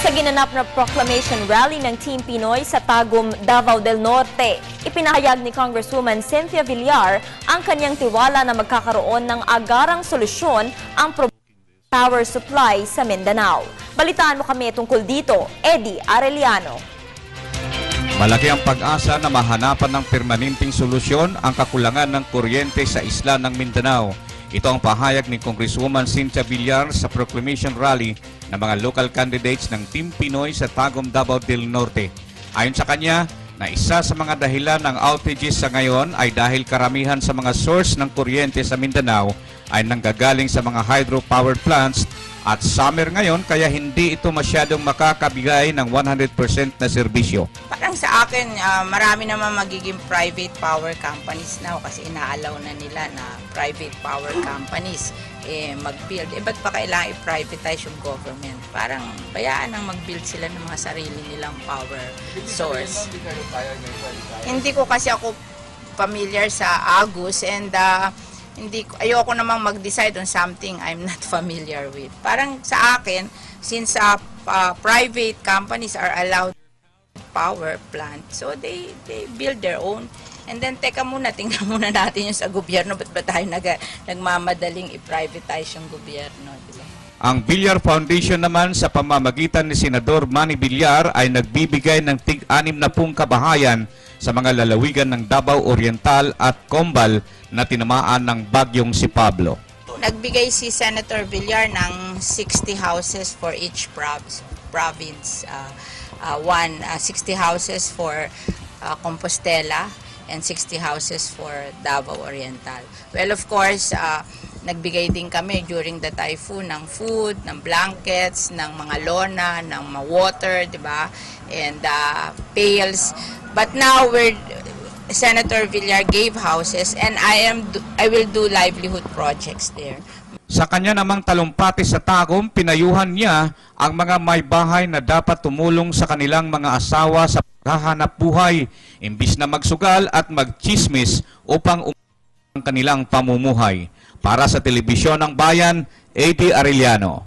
Sa ginanap na proclamation rally ng Team Pinoy sa Tagum, Davao del Norte, ipinahayag ni Congresswoman Cynthia Villar ang kanyang tiwala na magkakaroon ng agarang solusyon ang power supply sa Mindanao. Balitaan mo kami tungkol dito, Eddie Arellano. Malaki ang pag-asa na mahanapan ng permanenteng solusyon ang kakulangan ng kuryente sa isla ng Mindanao. Ito ang pahayag ni Congresswoman Cynthia Villar sa proclamation rally ng mga local candidates ng Team Pinoy sa Tagum, Davao del Norte. Ayon sa kanya, na isa sa mga dahilan ng outages sa ngayon ay dahil karamihan sa mga source ng kuryente sa Mindanao ay nanggagaling sa mga hydropower plants at summer ngayon kaya hindi ito masyadong makakabigay ng 100% na serbisyo. Parang sa akin, marami naman magiging private power companies now kasi inaalaw na nila na private power companies mag-build. Ba't pa kailangan i-privatize yung government? Parang bayaan ang mag-build sila ng mga sarili nilang power source. Hindi ko kasi ako familiar sa Agus and ayoko namang mag-decide on something I'm not familiar with. Parang sa akin, since private companies are allowed power plant, so they build their own. And then, teka muna, tingnan muna natin yung sa gobyerno. Ba't ba tayo nagmamadaling i-privatize yung gobyerno? Diba? Ang Villar Foundation naman sa pamamagitan ni Senador Manny Villar ay nagbibigay ng tig-60 kabahayan sa mga lalawigan ng Davao Oriental at Combal na tinamaan ng bagyong si Pablo. Nagbigay si Senator Villar ng 60 houses for each province. 60 houses for Compostela and 60 houses for Davao Oriental. Well, of course, nagbigay din kami during the typhoon ng food, ng blankets, ng mga lona, ng mga water, di ba? And pails. But now Senator Villar gave houses and I will do livelihood projects there. Sa kanya namang talumpati sa Tagum, pinayuhan niya ang mga may bahay na dapat tumulong sa kanilang mga asawa sa paghahanap buhay, imbis na magsugal at magchismis upang ang kanilang pamumuhay. Para sa Telebisyon ng Bayan, Eddie Arellano.